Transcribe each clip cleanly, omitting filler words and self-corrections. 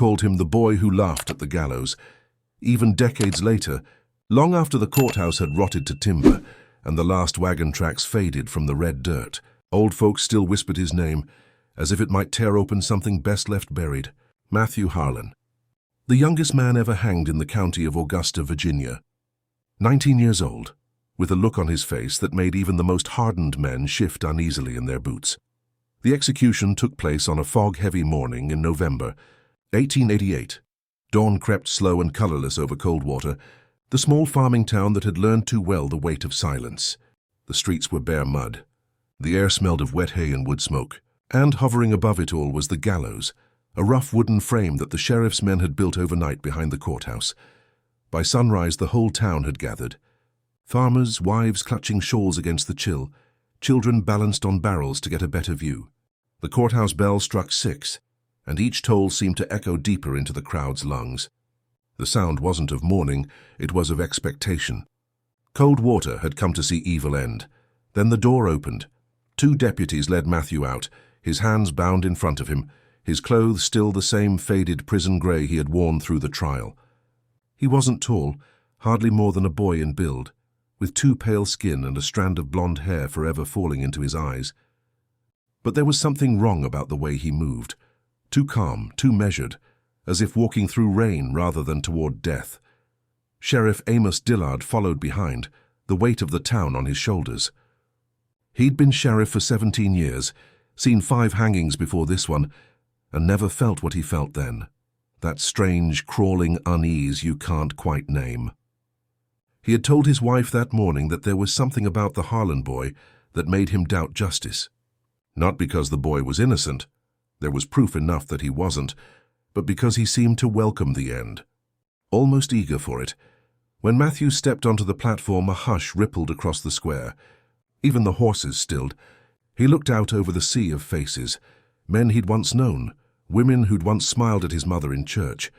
called him the boy who laughed at the gallows. Even decades later, long after the courthouse had rotted to timber and the last wagon tracks faded from the red dirt, old folks still whispered his name, as if it might tear open something best left buried. Matthew Harlan, the youngest man ever hanged in the county of Augusta, Virginia. 19 years old, with a look on his face that made even the most hardened men shift uneasily in their boots. The execution took place on a fog-heavy morning in November 1888. Dawn crept slow and colorless over Coldwater, the small farming town that had learned too well the weight of silence. The streets were bare mud. The air smelled of wet hay and wood smoke. And hovering above it all was the gallows, a rough wooden frame that the sheriff's men had built overnight behind the courthouse. By sunrise, the whole town had gathered. Farmers, wives clutching shawls against the chill, children balanced on barrels to get a better view. The courthouse bell struck 6, and each toll seemed to echo deeper into the crowd's lungs. The sound wasn't of mourning, it was of expectation. Coldwater had come to see evil end. Then the door opened. 2 deputies led Matthew out, his hands bound in front of him, his clothes still the same faded prison grey he had worn through the trial. He wasn't tall, hardly more than a boy in build, with too pale skin and a strand of blonde hair forever falling into his eyes. But there was something wrong about the way he moved, too calm, too measured, as if walking through rain rather than toward death. Sheriff Amos Dillard followed behind, the weight of the town on his shoulders. He'd been sheriff for 17 years, seen 5 hangings before this one, and never felt what he felt then. That strange, crawling unease you can't quite name. He had told his wife that morning that there was something about the Harlan boy that made him doubt justice. Not because the boy was innocent, there was proof enough that he wasn't, but because he seemed to welcome the end, almost eager for it. When Matthew stepped onto the platform, a hush rippled across the square. Even the horses stilled. He looked out over the sea of faces, men he'd once known, women who'd once smiled at his mother in church,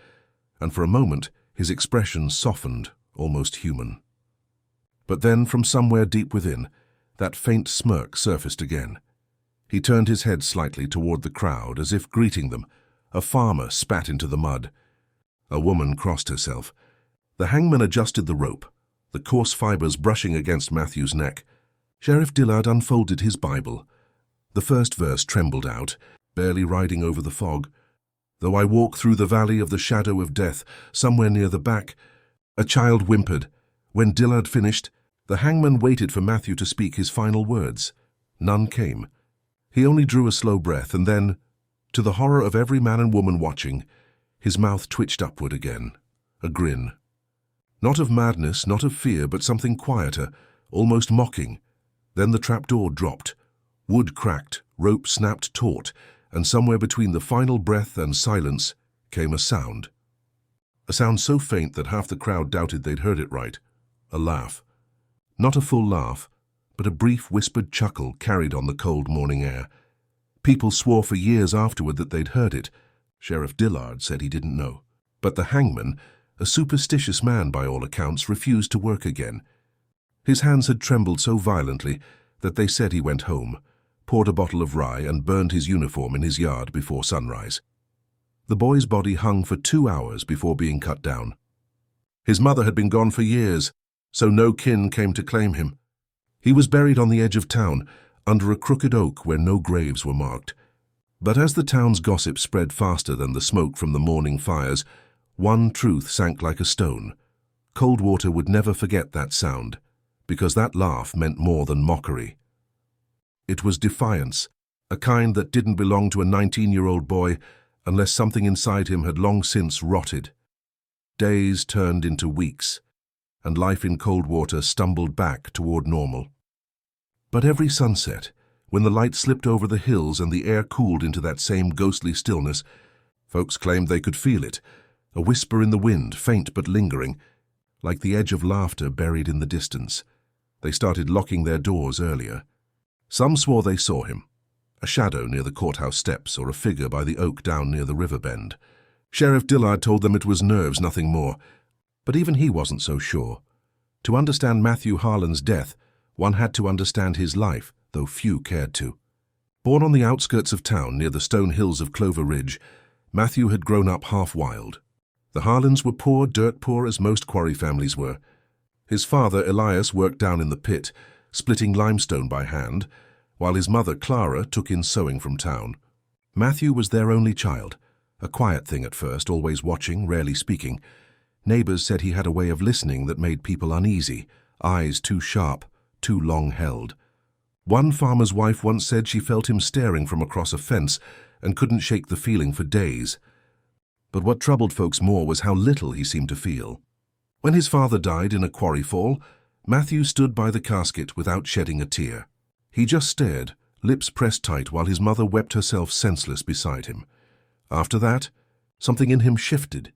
and for a moment his expression softened, almost human. But then, from somewhere deep within, that faint smirk surfaced again. He turned his head slightly toward the crowd, as if greeting them. A farmer spat into the mud. A woman crossed herself. The hangman adjusted the rope, the coarse fibers brushing against Matthew's neck. Sheriff Dillard unfolded his Bible. The first verse trembled out, barely riding over the fog. Though I walk through the valley of the shadow of death, somewhere near the back. A child whimpered. When Dillard finished, the hangman waited for Matthew to speak his final words. None came. He only drew a slow breath, and then, to the horror of every man and woman watching, his mouth twitched upward again. A grin. Not of madness, not of fear, but something quieter, almost mocking. Then the trapdoor dropped. Wood cracked, rope snapped taut, and somewhere between the final breath and silence came a sound. A sound so faint that half the crowd doubted they'd heard it right. A laugh. Not a full laugh, but a brief whispered chuckle carried on the cold morning air. People swore for years afterward that they'd heard it. Sheriff Dillard said he didn't know. But the hangman, a superstitious man by all accounts, refused to work again. His hands had trembled so violently that they said he went home, poured a bottle of rye, and burned his uniform in his yard before sunrise. The boy's body hung for 2 hours before being cut down. His mother had been gone for years, so no kin came to claim him. He was buried on the edge of town, under a crooked oak where no graves were marked. But as the town's gossip spread faster than the smoke from the morning fires, one truth sank like a stone. Coldwater would never forget that sound, because that laugh meant more than mockery. It was defiance, a kind that didn't belong to a 19-year-old boy unless something inside him had long since rotted. Days turned into weeks, and life in Coldwater stumbled back toward normal. But every sunset, when the light slipped over the hills and the air cooled into that same ghostly stillness, folks claimed they could feel it, a whisper in the wind, faint but lingering, like the edge of laughter buried in the distance. They started locking their doors earlier. Some swore they saw him, a shadow near the courthouse steps or a figure by the oak down near the river bend. Sheriff Dillard told them it was nerves, nothing more. But even he wasn't so sure. To understand Matthew Harlan's death, one had to understand his life, though few cared to. Born on the outskirts of town near the stone hills of Clover Ridge, Matthew had grown up half wild. The Harlands were poor, dirt poor, as most quarry families were. His father, Elias, worked down in the pit, splitting limestone by hand, while his mother, Clara, took in sewing from town. Matthew was their only child, a quiet thing at first, always watching, rarely speaking. Neighbors said he had a way of listening that made people uneasy, eyes too sharp, too long-held. One farmer's wife once said she felt him staring from across a fence and couldn't shake the feeling for days. But what troubled folks more was how little he seemed to feel. When his father died in a quarry fall, Matthew stood by the casket without shedding a tear. He just stared, lips pressed tight, while his mother wept herself senseless beside him. After that, something in him shifted.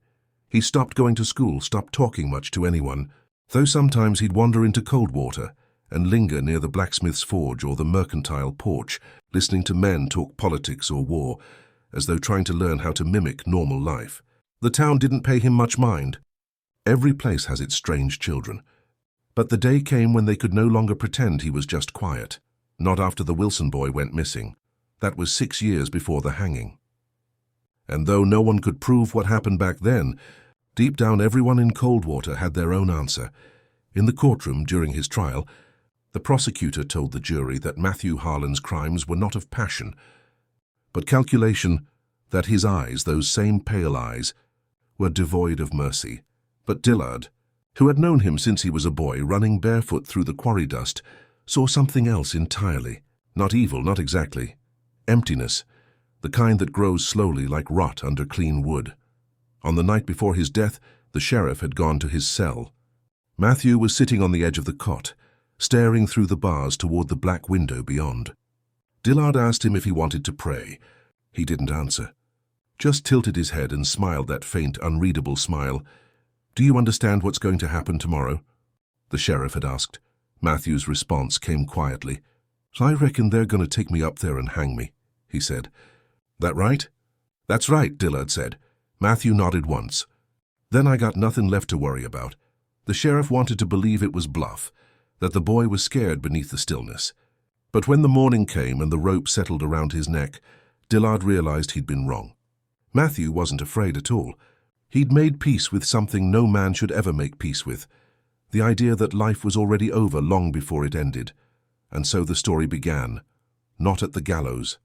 He stopped going to school, stopped talking much to anyone, though sometimes he'd wander into Coldwater and linger near the blacksmith's forge or the mercantile porch, listening to men talk politics or war, as though trying to learn how to mimic normal life. The town didn't pay him much mind. Every place has its strange children. But the day came when they could no longer pretend he was just quiet. Not after the Wilson boy went missing. That was 6 years before the hanging. And though no one could prove what happened back then, deep down everyone in Coldwater had their own answer. In the courtroom during his trial, the prosecutor told the jury that Matthew Harlan's crimes were not of passion, but calculation, that his eyes, those same pale eyes, were devoid of mercy. But Dillard, who had known him since he was a boy, running barefoot through the quarry dust, saw something else entirely. Not evil, not exactly. Emptiness, the kind that grows slowly like rot under clean wood. On the night before his death, the sheriff had gone to his cell. Matthew was sitting on the edge of the cot, staring through the bars toward the black window beyond. Dillard asked him if he wanted to pray. He didn't answer, just tilted his head and smiled that faint, unreadable smile. "Do you understand what's going to happen tomorrow?" the sheriff had asked. Matthew's response came quietly. "I reckon they're going to take me up there and hang me," he said. "That right?" "That's right," Dillard said. Matthew nodded once. "Then I got nothing left to worry about." The sheriff wanted to believe it was bluff, that the boy was scared beneath the stillness. But when the morning came and the rope settled around his neck, Dillard realized he'd been wrong. Matthew wasn't afraid at all. He'd made peace with something no man should ever make peace with, the idea that life was already over long before it ended. And so the story began, not at the Gallows,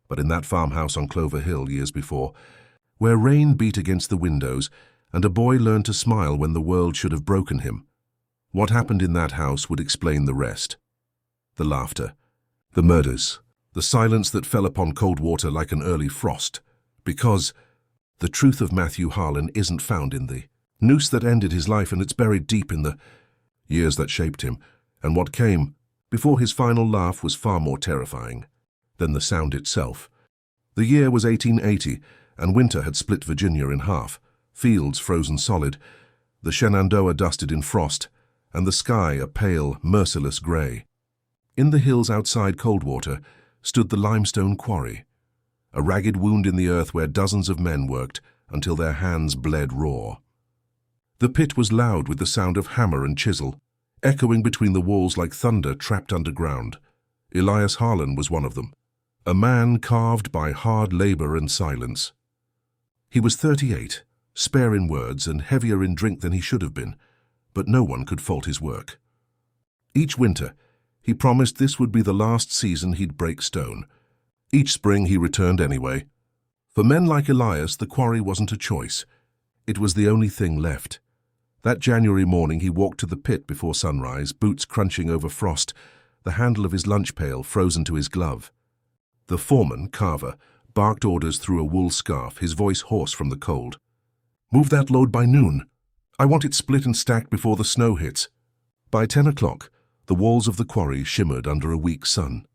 but in that farmhouse on Clover Hill years before, where rain beat against the windows and a boy learned to smile when the world should have broken him. What happened in that house would explain the rest. The laughter, the murders, the silence that fell upon Coldwater like an early frost. Because the truth of Matthew Harlan isn't found in the noose that ended his life, and it's buried deep in the years that shaped him. And what came before his final laugh was far more terrifying than the sound itself. The year was 1880, and winter had split Virginia in half, fields frozen solid, the Shenandoah dusted in frost, and the sky a pale, merciless grey. In the hills outside Coldwater stood the limestone quarry, a ragged wound in the earth where dozens of men worked until their hands bled raw. The pit was loud with the sound of hammer and chisel, echoing between the walls like thunder trapped underground. Elias Harlan was one of them, a man carved by hard labor and silence. He was 38, spare in words and heavier in drink than he should have been, but no one could fault his work. Each winter, he promised this would be the last season he'd break stone. Each spring he returned anyway. For men like Elias, the quarry wasn't a choice. It was the only thing left. That January morning he walked to the pit before sunrise, boots crunching over frost, the handle of his lunch pail frozen to his glove. The foreman, Carver, barked orders through a wool scarf, his voice hoarse from the cold. "Move that load by noon. I want it split and stacked before the snow hits." By 10 o'clock, the walls of the quarry shimmered under a weak sun.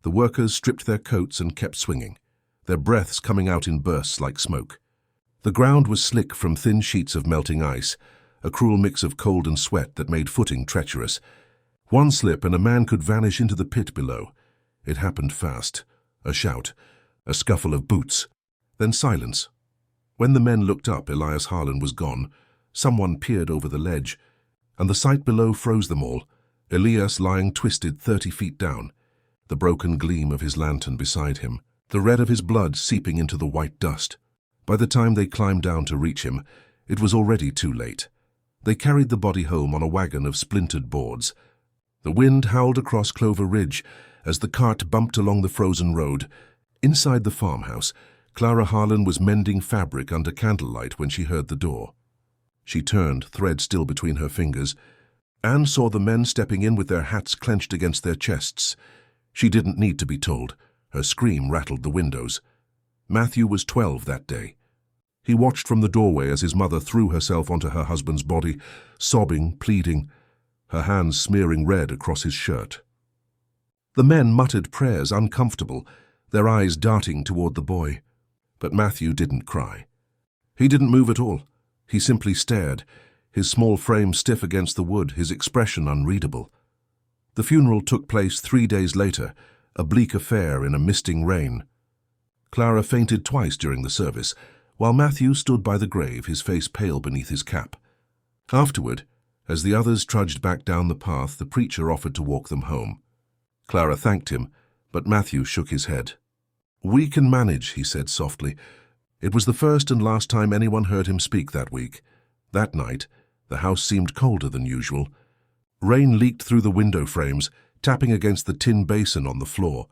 The workers stripped their coats and kept swinging, their breaths coming out in bursts like smoke. The ground was slick from thin sheets of melting ice, a cruel mix of cold and sweat that made footing treacherous. One slip and a man could vanish into the pit below. It happened fast. A shout, a scuffle of boots, then silence. When the men looked up, Elias Harlan was gone. Someone peered over the ledge, and the sight below froze them all. Elias lying twisted 30 feet down, the broken gleam of his lantern beside him, the red of his blood seeping into the white dust. By the time they climbed down to reach him, it was already too late. They carried the body home on a wagon of splintered boards. The wind howled across Clover Ridge as the cart bumped along the frozen road. Inside the farmhouse, Clara Harlan was mending fabric under candlelight when she heard the door. She turned, thread still between her fingers. Anne saw the men stepping in with their hats clenched against their chests. She didn't need to be told. Her scream rattled the windows. Matthew was 12 that day. He watched from the doorway as his mother threw herself onto her husband's body, sobbing, pleading, her hands smearing red across his shirt. The men muttered prayers, uncomfortable, their eyes darting toward the boy. But Matthew didn't cry. He didn't move at all. He simply stared, his small frame stiff against the wood, his expression unreadable. The funeral took place 3 days later, a bleak affair in a misting rain. Clara fainted twice during the service, while Matthew stood by the grave, his face pale beneath his cap. Afterward, as the others trudged back down the path, the preacher offered to walk them home. Clara thanked him, but Matthew shook his head. "We can manage," he said softly. It was the first and last time anyone heard him speak that week. That night, the house seemed colder than usual. Rain leaked through the window frames, tapping against the tin basin on the floor.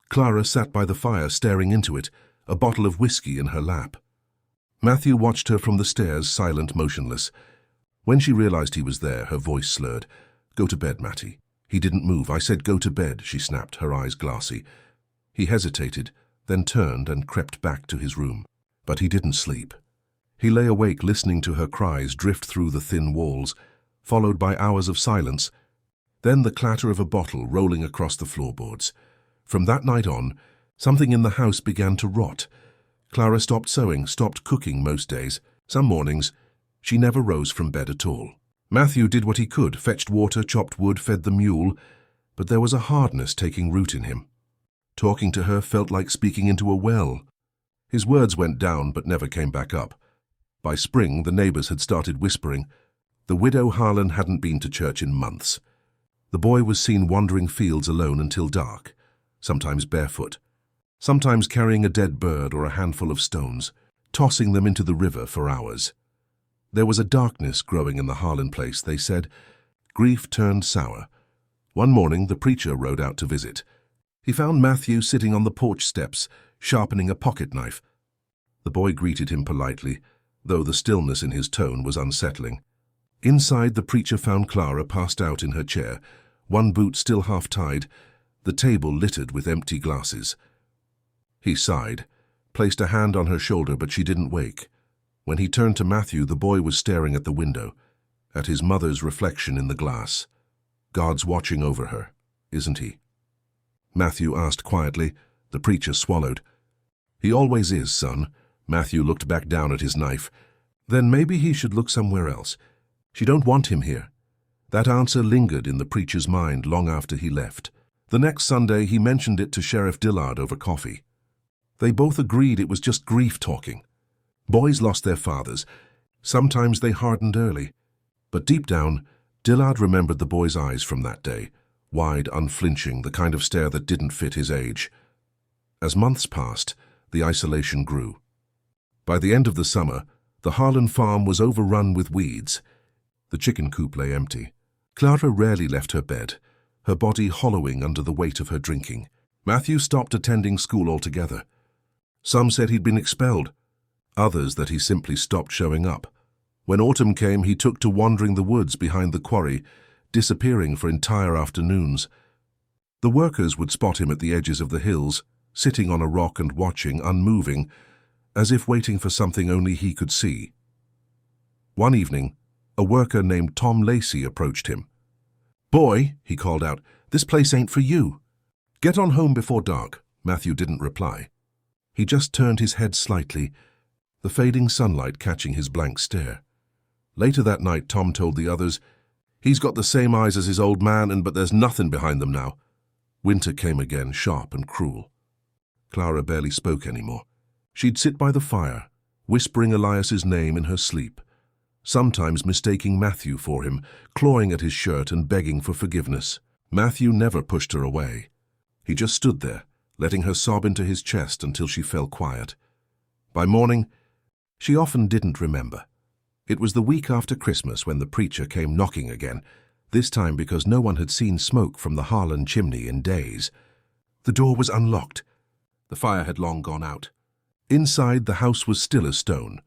Clara sat by the fire staring into it, a bottle of whiskey in her lap. Matthew watched her from the stairs, silent, motionless. When she realized he was there, her voice slurred. "Go to bed, Matty." He didn't move. "I said go to bed," she snapped, her eyes glassy. He hesitated, then turned and crept back to his room. But he didn't sleep. He lay awake listening to her cries drift through the thin walls, followed by hours of silence, then the clatter of a bottle rolling across the floorboards. From that night on, something in the house began to rot. Clara stopped sewing, stopped cooking most days. Some mornings, she never rose from bed at all. Matthew did what he could, fetched water, chopped wood, fed the mule, but there was a hardness taking root in him. Talking to her felt like speaking into a well. His words went down but never came back up. By spring, the neighbors had started whispering. The widow Harlan hadn't been to church in months. The boy was seen wandering fields alone until dark, sometimes barefoot, sometimes carrying a dead bird or a handful of stones, tossing them into the river for hours. There was a darkness growing in the Harlan place, they said. Grief turned sour. One morning, the preacher rode out to visit. He found Matthew sitting on the porch steps, sharpening a pocket knife. The boy greeted him politely, though the stillness in his tone was unsettling. Inside, the preacher found Clara passed out in her chair, one boot still half-tied, the table littered with empty glasses. He sighed, placed a hand on her shoulder, but she didn't wake. When he turned to Matthew, the boy was staring at the window, at his mother's reflection in the glass. "God's watching over her, isn't he?" Matthew asked quietly. The preacher swallowed. "He always is, son." Matthew looked back down at his knife. "Then maybe he should look somewhere else. She don't want him here." That answer lingered in the preacher's mind long after he left. The next Sunday, he mentioned it to Sheriff Dillard over coffee. They both agreed it was just grief talking. Boys lost their fathers. Sometimes they hardened early. But deep down, Dillard remembered the boy's eyes from that day, wide, unflinching, the kind of stare that didn't fit his age. As months passed, the isolation grew. By the end of the summer, the Harlan farm was overrun with weeds. The chicken coop lay empty. Clara rarely left her bed, her body hollowing under the weight of her drinking. Matthew stopped attending school altogether. Some said he'd been expelled, others that he simply stopped showing up. When autumn came, he took to wandering the woods behind the quarry, disappearing for entire afternoons. The workers would spot him at the edges of the hills, sitting on a rock and watching, unmoving, as if waiting for something only he could see. One evening, a worker named Tom Lacey approached him. "Boy," he called out, "this place ain't for you. Get on home before dark." Matthew didn't reply. He just turned his head slightly, the fading sunlight catching his blank stare. Later that night, Tom told the others, "He's got the same eyes as his old man, but there's nothing behind them now." Winter came again, sharp and cruel. Clara barely spoke anymore. She'd sit by the fire, whispering Elias's name in her sleep, sometimes mistaking Matthew for him, clawing at his shirt and begging for forgiveness. Matthew never pushed her away. He just stood there, letting her sob into his chest until she fell quiet. By morning, She often didn't remember. It was the week after Christmas when the preacher came knocking again, this time because no one had seen smoke from the Harlan chimney in days. The door was unlocked. The fire had long gone out. Inside, the house was still as stone.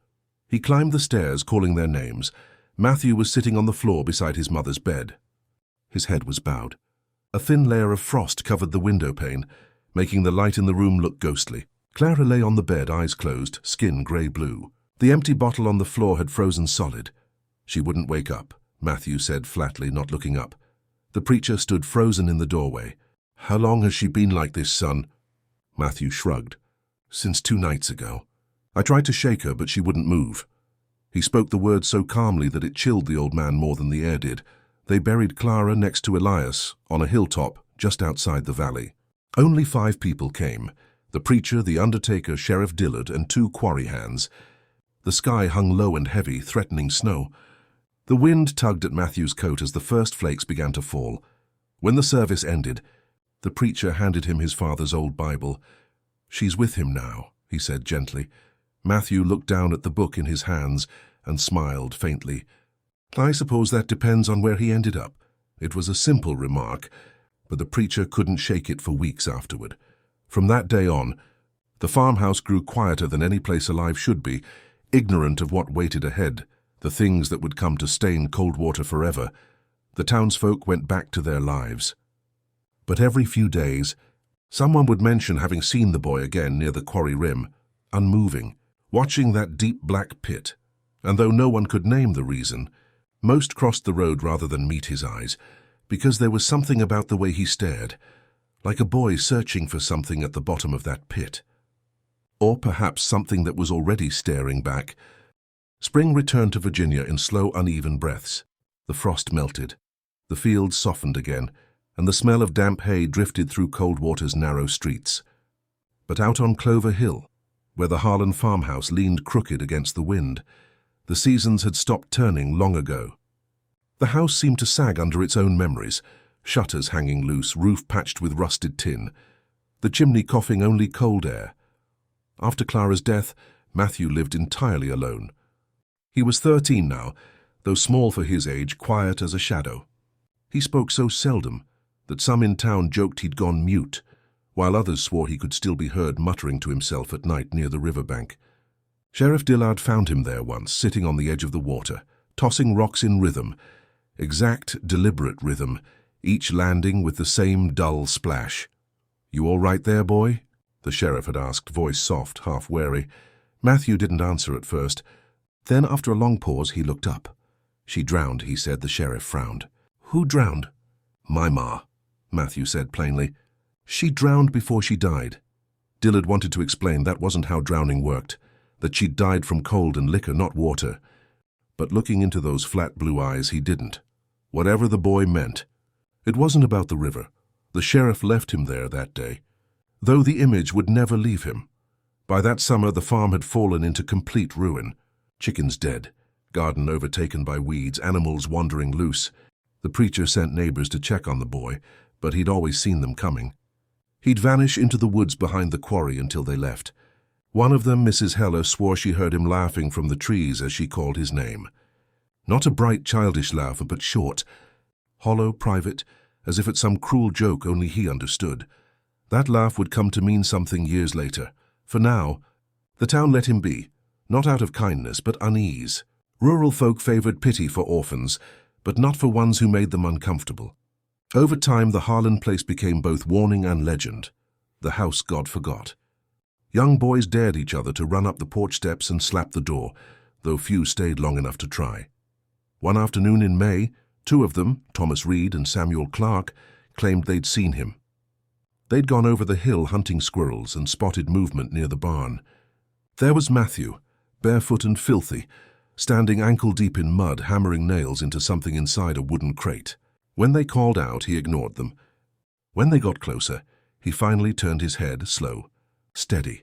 He climbed the stairs, calling their names. Matthew was sitting on the floor beside his mother's bed. His head was bowed. A thin layer of frost covered the window pane, making the light in the room look ghostly. Clara lay on the bed, eyes closed, skin grey-blue. The empty bottle on the floor had frozen solid. She wouldn't wake up, Matthew said flatly, not looking up. The preacher stood frozen in the doorway. "How long has she been like this, son?" Matthew shrugged. "Since 2 nights ago. I tried to shake her, but she wouldn't move." He spoke the words so calmly that it chilled the old man more than the air did. They buried Clara next to Elias, on a hilltop just outside the valley. Only 5 people came: the preacher, the undertaker, Sheriff Dillard, and 2 quarry hands. The sky hung low and heavy, threatening snow. The wind tugged at Matthew's coat as the first flakes began to fall. When the service ended, the preacher handed him his father's old Bible. "She's with him now," he said gently. Matthew looked down at the book in his hands and smiled faintly. "I suppose that depends on where he ended up." It was a simple remark, but the preacher couldn't shake it for weeks afterward. From that day on, the farmhouse grew quieter than any place alive should be, ignorant of what waited ahead, the things that would come to stain Coldwater forever. The townsfolk went back to their lives. But every few days, someone would mention having seen the boy again near the quarry rim, unmoving, watching that deep black pit. And though no one could name the reason, most crossed the road rather than meet his eyes, because there was something about the way he stared, like a boy searching for something at the bottom of that pit. Or perhaps something that was already staring back. Spring returned to Virginia in slow, uneven breaths. The frost melted. The fields softened again, and the smell of damp hay drifted through Coldwater's narrow streets. But out on Clover Hill, where the Harlan farmhouse leaned crooked against the wind, the seasons had stopped turning long ago. The house seemed to sag under its own memories, shutters hanging loose, roof patched with rusted tin, the chimney coughing only cold air. After Clara's death, Matthew lived entirely alone. He was 13 now, though small for his age, quiet as a shadow. He spoke so seldom that some in town joked he'd gone mute, while others swore he could still be heard muttering to himself at night near the riverbank. Sheriff Dillard found him there once, sitting on the edge of the water, tossing rocks in rhythm, exact, deliberate rhythm, each landing with the same dull splash. "You all right there, boy?" the sheriff had asked, voice soft, half wary. Matthew didn't answer at first. Then, after a long pause, he looked up. "She drowned," he said. The sheriff frowned. "Who drowned?" "My ma," Matthew said plainly. "She drowned before she died." Dillard wanted to explain that wasn't how drowning worked, that she'd died from cold and liquor, not water. But looking into those flat blue eyes, he didn't. Whatever the boy meant, it wasn't about the river. The sheriff left him there that day, though the image would never leave him. By that summer, the farm had fallen into complete ruin. Chickens dead, garden overtaken by weeds, animals wandering loose. The preacher sent neighbors to check on the boy, but he'd always seen them coming. He'd vanish into the woods behind the quarry until they left. One of them, Mrs. Heller, swore she heard him laughing from the trees as she called his name. Not a bright, childish laugh, but short, hollow, private, as if at some cruel joke only he understood. That laugh would come to mean something years later. For now, the town let him be, not out of kindness, but unease. Rural folk favored pity for orphans, but not for ones who made them uncomfortable. Over time, the Harlan place became both warning and legend. The house God forgot. Young boys dared each other to run up the porch steps and slap the door, though few stayed long enough to try. One afternoon in May, 2 of them, Thomas Reed and Samuel Clark, claimed they'd seen him. They'd gone over the hill hunting squirrels and spotted movement near the barn. There was Matthew, barefoot and filthy, standing ankle-deep in mud, hammering nails into something inside a wooden crate. When they called out, he ignored them. When they got closer, he finally turned his head, slow, steady,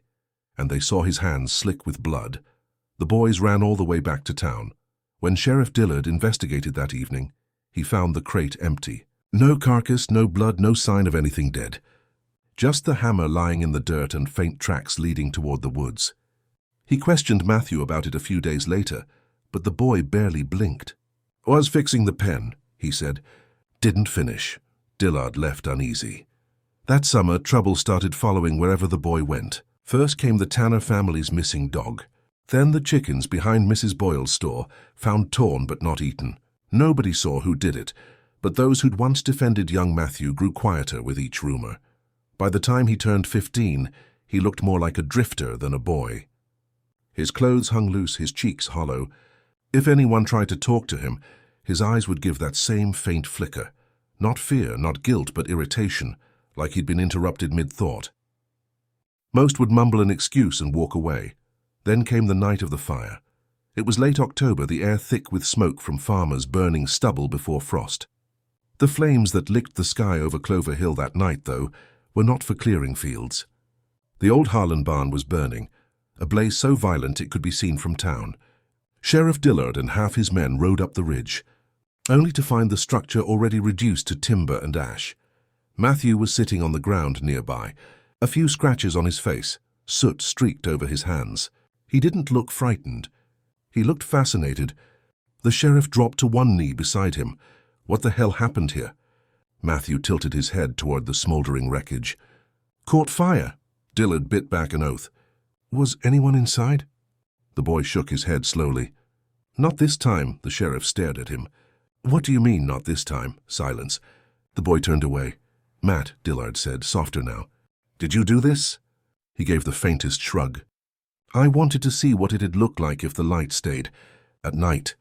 and they saw his hands slick with blood. The boys ran all the way back to town. When Sheriff Dillard investigated that evening, he found the crate empty. No carcass, no blood, no sign of anything dead. Just the hammer lying in the dirt and faint tracks leading toward the woods. He questioned Matthew about it a few days later, but the boy barely blinked. "Was fixing the pen," he said. "Didn't finish." Dillard left uneasy. That summer, trouble started following wherever the boy went. First came the Tanner family's missing dog. Then the chickens behind Mrs. Boyle's store, found torn but not eaten. Nobody saw who did it, but those who'd once defended young Matthew grew quieter with each rumor. By the time he turned 15, he looked more like a drifter than a boy. His clothes hung loose, his cheeks hollow. If anyone tried to talk to him, his eyes would give that same faint flicker. Not fear, not guilt, but irritation, like he'd been interrupted mid-thought. Most would mumble an excuse and walk away. Then came the night of the fire. It was late October, the air thick with smoke from farmers burning stubble before frost. The flames that licked the sky over Clover Hill that night, though, were not for clearing fields. The old Harlan barn was burning, a blaze so violent it could be seen from town. Sheriff Dillard and half his men rode up the ridge, only to find the structure already reduced to timber and ash. Matthew was sitting on the ground nearby, a few scratches on his face, soot streaked over his hands. He didn't look frightened. He looked fascinated. The sheriff dropped to one knee beside him. What the hell happened here? Matthew tilted his head toward the smoldering wreckage. "Caught fire." Dillard bit back an oath. "Was anyone inside?" The boy shook his head slowly. "Not this time." The sheriff stared at him. "What do you mean, not this time?" Silence. The boy turned away. "Matt," Dillard said, softer now. "Did you do this?" He gave the faintest shrug. "I wanted to see what it'd look like if the light stayed. At night."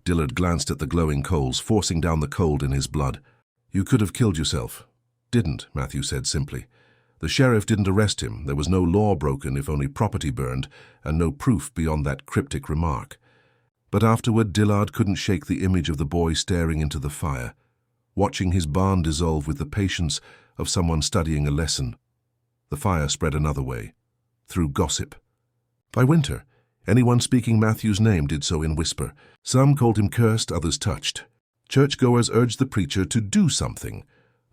Dillard glanced at the glowing coals, forcing down the cold in his blood. "You could have killed yourself." "Didn't," Matthew said simply. "The sheriff didn't arrest him. There was no law broken, if only property burned, and no proof beyond that cryptic remark." But afterward, Dillard couldn't shake the image of the boy staring into the fire, watching his barn dissolve with the patience of someone studying a lesson. The fire spread another way, through gossip. By winter, anyone speaking Matthew's name did so in whisper. Some called him cursed, others touched. Churchgoers urged the preacher to do something,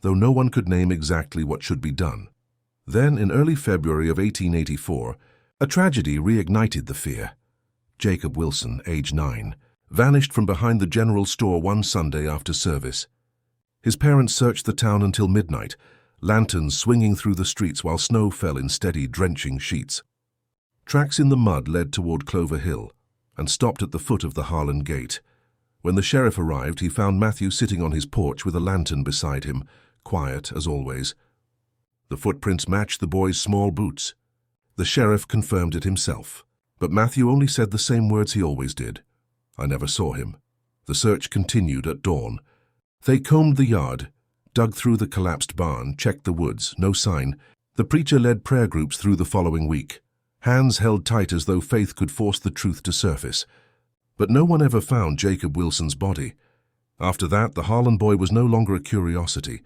though no one could name exactly what should be done. Then, in early February of 1884, a tragedy reignited the fear. Jacob Wilson, age 9, vanished from behind the general store one Sunday after service. His parents searched the town until midnight, lanterns swinging through the streets while snow fell in steady, drenching sheets. Tracks in the mud led toward Clover Hill and stopped at the foot of the Harland gate. When the sheriff arrived, he found Matthew sitting on his porch with a lantern beside him, quiet as always. The footprints matched the boy's small boots. The sheriff confirmed it himself, but Matthew only said the same words he always did. "I never saw him." The search continued at dawn. They combed the yard, dug through the collapsed barn, checked the woods, no sign. The preacher led prayer groups through the following week, hands held tight as though faith could force the truth to surface. But no one ever found Jacob Wilson's body. After that, the Harlan boy was no longer a curiosity.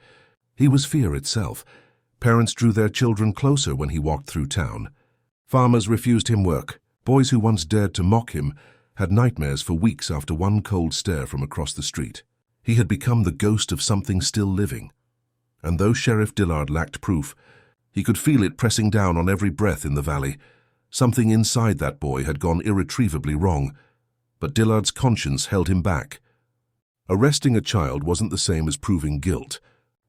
He was fear itself. Parents drew their children closer when he walked through town. Farmers refused him work. Boys who once dared to mock him had nightmares for weeks after one cold stare from across the street. He had become the ghost of something still living. And though Sheriff Dillard lacked proof, he could feel it pressing down on every breath in the valley. Something inside that boy had gone irretrievably wrong, but Dillard's conscience held him back. Arresting a child wasn't the same as proving guilt,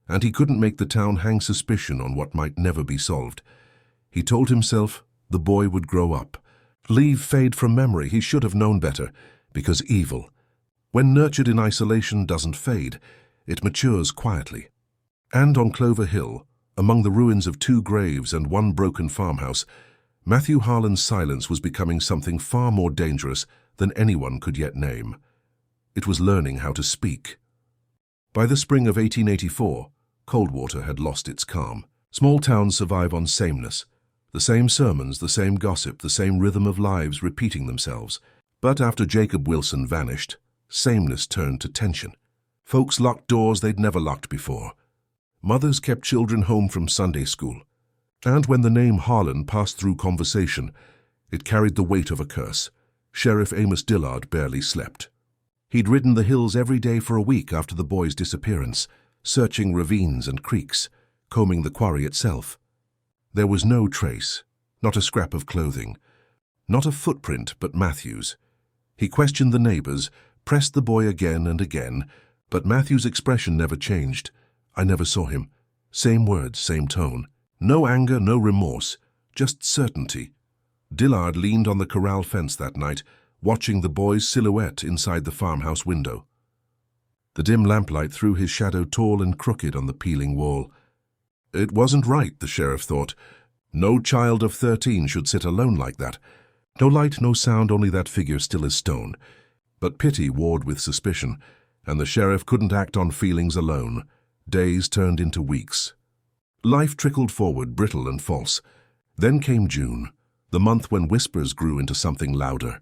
and he couldn't make the town hang suspicion on what might never be solved. He told himself the boy would grow up, fade from memory. He should have known better, because evil, when nurtured in isolation, doesn't fade. It matures quietly. And on Clover Hill, among the ruins of 2 graves and 1 broken farmhouse, Matthew Harlan's silence was becoming something far more dangerous than anyone could yet name. It was learning how to speak. By the spring of 1884, Coldwater had lost its calm. Small towns survive on sameness. The same sermons, the same gossip, the same rhythm of lives repeating themselves. But after Jacob Wilson vanished, sameness turned to tension. Folks locked doors they'd never locked before. Mothers kept children home from Sunday school. And when the name Harlan passed through conversation, it carried the weight of a curse. Sheriff Amos Dillard barely slept. He'd ridden the hills every day for a week after the boy's disappearance, searching ravines and creeks, combing the quarry itself. There was no trace, not a scrap of clothing. Not a footprint, but Matthew's. He questioned the neighbors, pressed the boy again and again, but Matthew's expression never changed. I never saw him. Same words, same tone. No anger, no remorse, just certainty. Dillard leaned on the corral fence that night, watching the boy's silhouette inside the farmhouse window. The dim lamplight threw his shadow tall and crooked on the peeling wall. It wasn't right, the sheriff thought. No child of 13 should sit alone like that. No light, no sound, only that figure still as stone. But pity warred with suspicion, and the sheriff couldn't act on feelings alone. Days turned into weeks. Life trickled forward, brittle and false. Then came June, the month when whispers grew into something louder.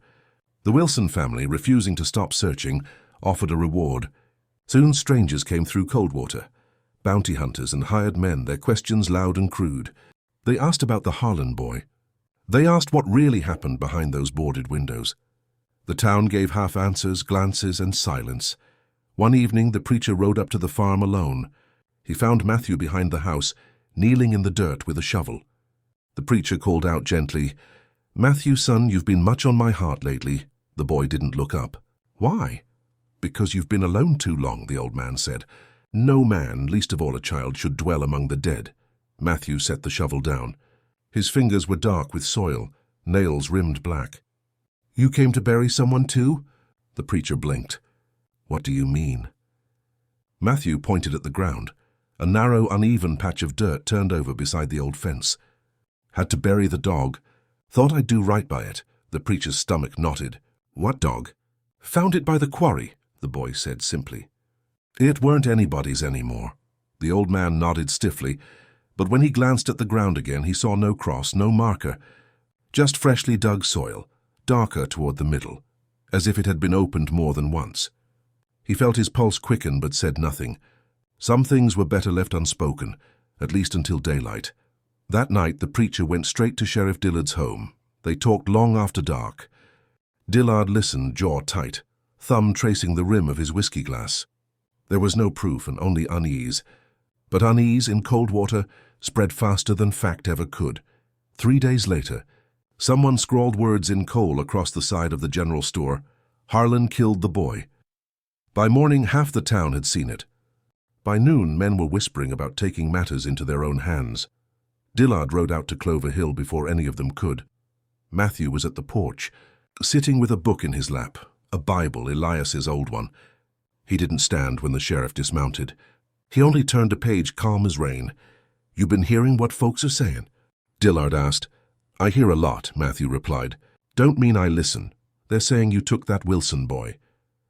The Wilson family, refusing to stop searching, offered a reward. Soon strangers came through Coldwater. Bounty hunters and hired men, their questions loud and crude. They asked about the Harlan boy. They asked what really happened behind those boarded windows. The town gave half answers, glances, and silence. One evening, the preacher rode up to the farm alone. He found Matthew behind the house, kneeling in the dirt with a shovel. The preacher called out gently, "Matthew, son, you've been much on my heart lately." The boy didn't look up. "Why?" "Because you've been alone too long," the old man said. "No man, least of all a child, should dwell among the dead." Matthew set the shovel down. His fingers were dark with soil, nails rimmed black. "You came to bury someone too?" The preacher blinked. "What do you mean?" Matthew pointed at the ground. A narrow, uneven patch of dirt turned over beside the old fence. "Had to bury the dog. Thought I'd do right by it." The preacher's stomach knotted. "What dog?" "Found it by the quarry," the boy said simply. "It weren't anybody's anymore." The old man nodded stiffly, but when he glanced at the ground again, he saw no cross, no marker, just freshly dug soil, darker toward the middle, as if it had been opened more than once. He felt his pulse quicken but said nothing. Some things were better left unspoken, at least until daylight. That night, the preacher went straight to Sheriff Dillard's home. They talked long after dark. Dillard listened, jaw tight, thumb tracing the rim of his whiskey glass. There was no proof and only unease. But unease in Coldwater spread faster than fact ever could. 3 days later, someone scrawled words in coal across the side of the general store. "Harlan killed the boy." By morning, half the town had seen it. By noon, men were whispering about taking matters into their own hands. Dillard rode out to Clover Hill before any of them could. Matthew was at the porch, sitting with a book in his lap, a Bible, Elias's old one. He didn't stand when the sheriff dismounted. He only turned a page calm as rain. "You been hearing what folks are saying?" Dillard asked. "I hear a lot," Matthew replied. "Don't mean I listen. They're saying you took that Wilson boy."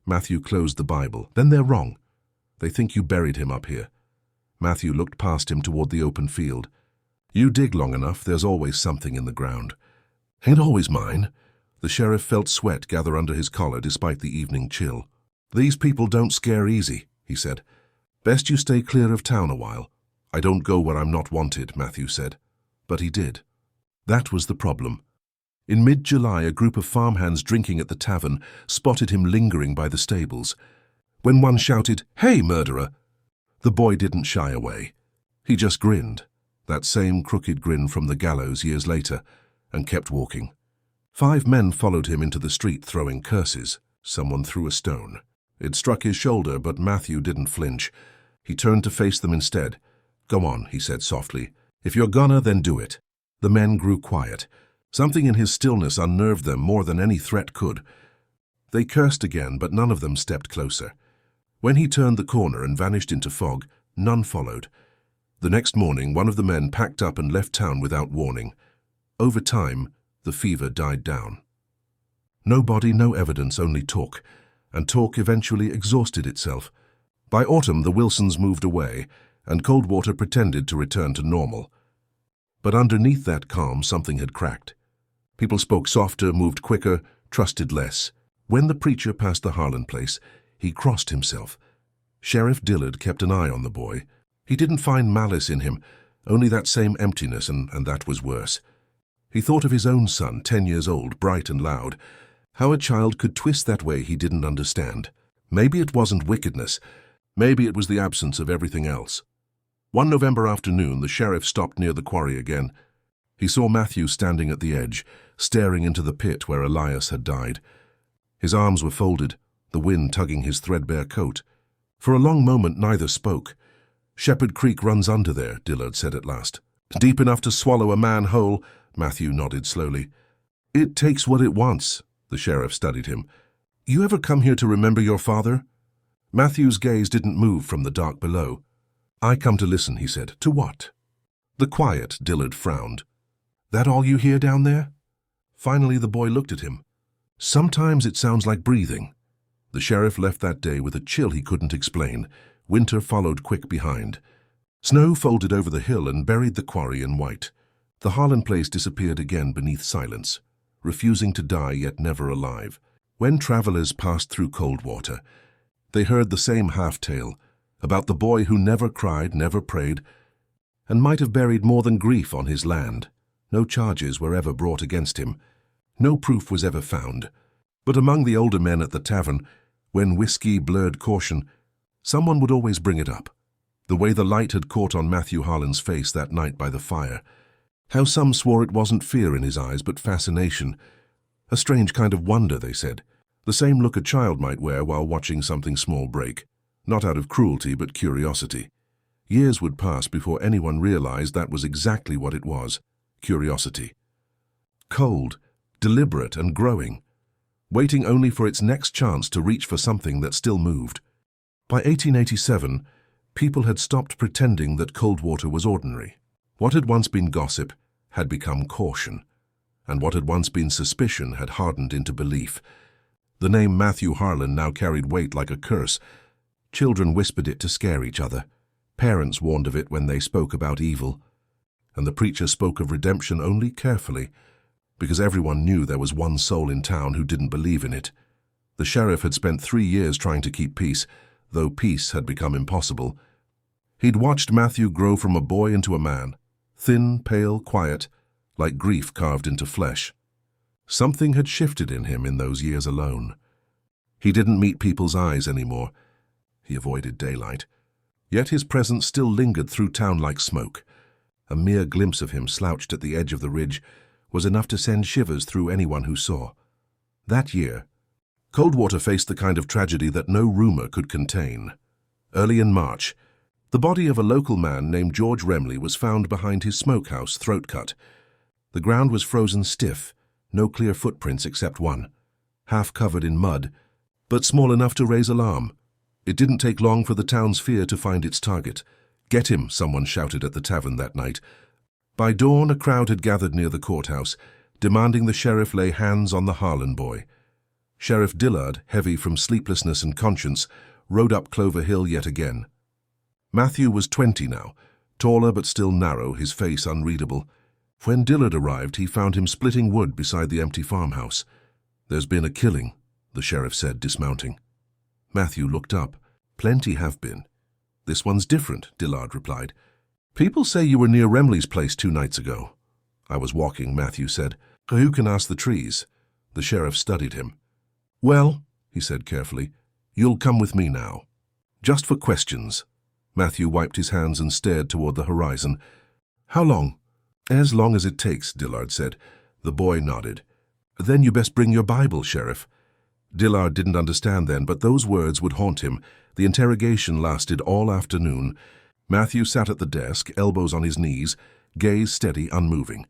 Matthew closed the Bible. "Then they're wrong. They think you buried him up here." Matthew looked past him toward the open field. "You dig long enough, there's always something in the ground." "Ain't always mine." The sheriff felt sweat gather under his collar despite the evening chill. "These people don't scare easy," he said. "Best you stay clear of town a while." "I don't go where I'm not wanted," Matthew said. But he did. That was the problem. In mid-July, a group of farmhands drinking at the tavern spotted him lingering by the stables. When one shouted, "Hey, murderer!" the boy didn't shy away. He just grinned, that same crooked grin from the Gallows years later, and kept walking. 5 men followed him into the street throwing curses. Someone threw a stone. It struck his shoulder, but Matthew didn't flinch. He turned to face them instead. "Go on," he said softly. "If you're gonna, then do it." The men grew quiet. Something in his stillness unnerved them more than any threat could. They cursed again, but none of them stepped closer. When he turned the corner and vanished into fog, none followed. The next morning, one of the men packed up and left town without warning. Over time, the fever died down. No body, no evidence, only talk, and talk eventually exhausted itself. By autumn, the Wilsons moved away, and Coldwater pretended to return to normal. But underneath that calm, something had cracked. People spoke softer, moved quicker, trusted less. When the preacher passed the Harlan place, he crossed himself. Sheriff Dillard kept an eye on the boy. He didn't find malice in him, only that same emptiness, and that was worse. He thought of his own son, 10 years old, bright and loud. How a child could twist that way he didn't understand. Maybe it wasn't wickedness. Maybe it was the absence of everything else. One November afternoon, the sheriff stopped near the quarry again. He saw Matthew standing at the edge, staring into the pit where Elias had died. His arms were folded, the wind tugging his threadbare coat. For a long moment neither spoke. "Shepherd Creek runs under there," Dillard said at last. "Deep enough to swallow a man whole," Matthew nodded slowly. "It takes what it wants," the sheriff studied him. "You ever come here to remember your father?" Matthew's gaze didn't move from the dark below. "I come to listen," he said. "To what?" "The quiet," Dillard frowned. "That all you hear down there?" Finally the boy looked at him. "Sometimes it sounds like breathing." The sheriff left that day with a chill he couldn't explain. Winter followed quick behind. Snow folded over the hill and buried the quarry in white. The Harlan place disappeared again beneath silence, refusing to die yet never alive. When travelers passed through Coldwater, they heard the same half-tale about the boy who never cried, never prayed, and might have buried more than grief on his land. No charges were ever brought against him. No proof was ever found. But among the older men at the tavern, when whiskey blurred caution, someone would always bring it up. The way the light had caught on Matthew Harlan's face that night by the fire. How some swore it wasn't fear in his eyes, but fascination. A strange kind of wonder, they said. The same look a child might wear while watching something small break. Not out of cruelty, but curiosity. Years would pass before anyone realized that was exactly what it was. Curiosity. Cold, deliberate and growing. Waiting only for its next chance to reach for something that still moved. By 1887, people had stopped pretending that Coldwater was ordinary. What had once been gossip had become caution, and what had once been suspicion had hardened into belief. The name Matthew Harlan now carried weight like a curse. Children whispered it to scare each other. Parents warned of it when they spoke about evil. And the preacher spoke of redemption only carefully, because everyone knew there was one soul in town who didn't believe in it. The sheriff had spent 3 years trying to keep peace, though peace had become impossible. He'd watched Matthew grow from a boy into a man, thin, pale, quiet, like grief carved into flesh. Something had shifted in him in those years alone. He didn't meet people's eyes anymore. He avoided daylight. Yet his presence still lingered through town like smoke. A mere glimpse of him slouched at the edge of the ridge was enough to send shivers through anyone who saw. That year, Coldwater faced the kind of tragedy that no rumor could contain. Early in March, the body of a local man named George Remley was found behind his smokehouse, throat cut. The ground was frozen stiff, no clear footprints except one, half covered in mud, but small enough to raise alarm. It didn't take long for the town's fear to find its target. "Get him," someone shouted at the tavern that night. By dawn, a crowd had gathered near the courthouse, demanding the sheriff lay hands on the Harlan boy. Sheriff Dillard, heavy from sleeplessness and conscience, rode up Clover Hill yet again. Matthew was 20 now, taller but still narrow, his face unreadable. When Dillard arrived, he found him splitting wood beside the empty farmhouse. "There's been a killing," the sheriff said, dismounting. Matthew looked up. "Plenty have been." "This one's different," Dillard replied. "People say you were near Remley's place 2 nights ago." "I was walking," Matthew said. "Who can ask the trees?" The sheriff studied him. "Well," he said carefully, "you'll come with me now. Just for questions." Matthew wiped his hands and stared toward the horizon. "How long?" "As long as it takes," Dillard said. The boy nodded. "Then you best bring your Bible, Sheriff." Dillard didn't understand then, but those words would haunt him. The interrogation lasted all afternoon. Matthew sat at the desk, elbows on his knees, gaze steady, unmoving.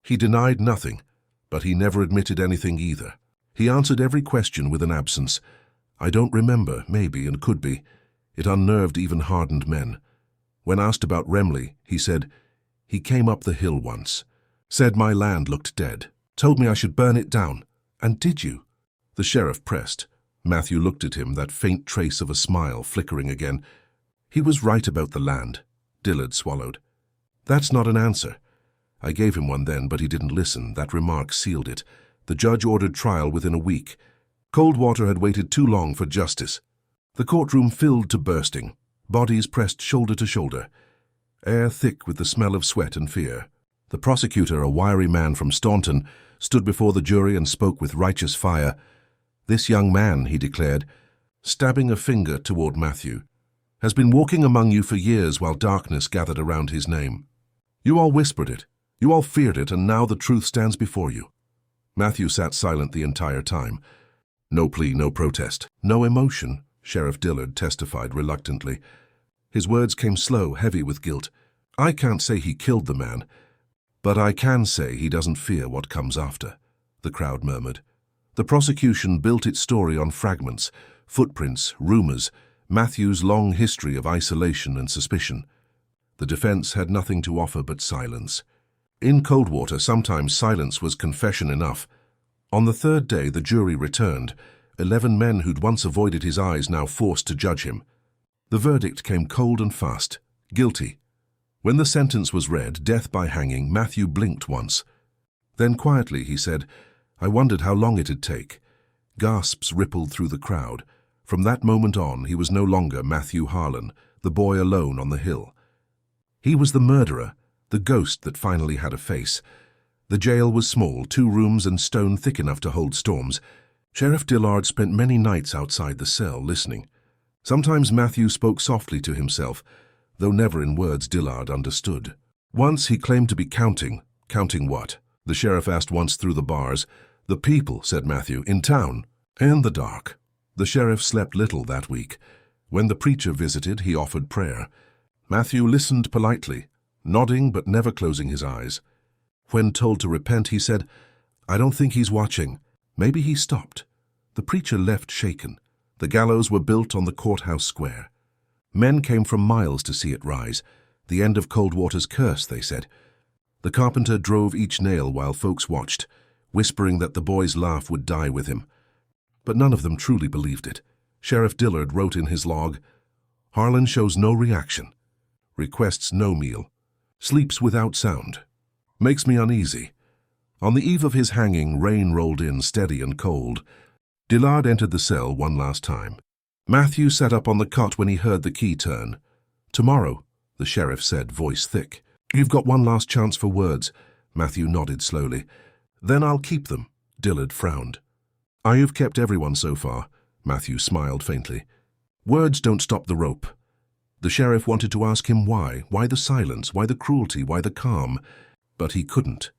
He denied nothing, but he never admitted anything either. He answered every question with an absence. "I don't remember, maybe, and could be." It unnerved even hardened men. When asked about Remley, he said, "He came up the hill once. Said my land looked dead. Told me I should burn it down. And did you?" The sheriff pressed. Matthew looked at him, that faint trace of a smile flickering again. "He was right about the land." Dillard swallowed. "That's not an answer. I gave him one then, but he didn't listen. That remark sealed it. The judge ordered trial within a week. Coldwater had waited too long for justice. The courtroom filled to bursting, bodies pressed shoulder to shoulder, air thick with the smell of sweat and fear. The prosecutor, a wiry man from Staunton, stood before the jury and spoke with righteous fire. "This young man," he declared, stabbing a finger toward Matthew, "has been walking among you for years while darkness gathered around his name. You all whispered it, You all feared it, and now the truth stands before you." Matthew sat silent the entire time. No plea, no protest, no emotion, Sheriff Dillard testified reluctantly. His words came slow, heavy with guilt. "I can't say he killed the man, but I can say he doesn't fear what comes after," the crowd murmured. The prosecution built its story on fragments, footprints, rumors, Matthew's long history of isolation and suspicion. The defense had nothing to offer but silence. In Coldwater, sometimes silence was confession enough. On the third day, the jury returned, 11 men who'd once avoided his eyes now forced to judge him. The verdict came cold and fast, guilty. When the sentence was read, death by hanging, Matthew blinked once. Then quietly he said, "I wondered how long it'd take." Gasps rippled through the crowd. From that moment on, he was no longer Matthew Harlan, the boy alone on the hill. He was the murderer, the ghost that finally had a face. The jail was small, 2 rooms and stone thick enough to hold storms. Sheriff Dillard spent many nights outside the cell, listening. Sometimes Matthew spoke softly to himself, though never in words Dillard understood. Once he claimed to be counting. Counting what? The sheriff asked once through the bars. "The people," said Matthew, "in town, and the dark." The sheriff slept little that week. When the preacher visited, he offered prayer. Matthew listened politely, nodding but never closing his eyes. When told to repent, he said, "I don't think he's watching." Maybe he stopped. The preacher left shaken. The gallows were built on the courthouse square. Men came from miles to see it rise. The end of Coldwater's curse, they said. The carpenter drove each nail while folks watched, whispering that the boy's laugh would die with him. But none of them truly believed it. Sheriff Dillard wrote in his log, "Harlan shows no reaction, requests no meal, sleeps without sound, makes me uneasy." On the eve of his hanging, rain rolled in steady and cold. Dillard entered the cell one last time. Matthew sat up on the cot when he heard the key turn. "Tomorrow," the sheriff said, voice thick. "You've got one last chance for words." Matthew nodded slowly. "Then I'll keep them," Dillard frowned. "I've kept everyone so far," Matthew smiled faintly. "Words don't stop the rope." The sheriff wanted to ask him why the silence, why the cruelty, why the calm, but he couldn't.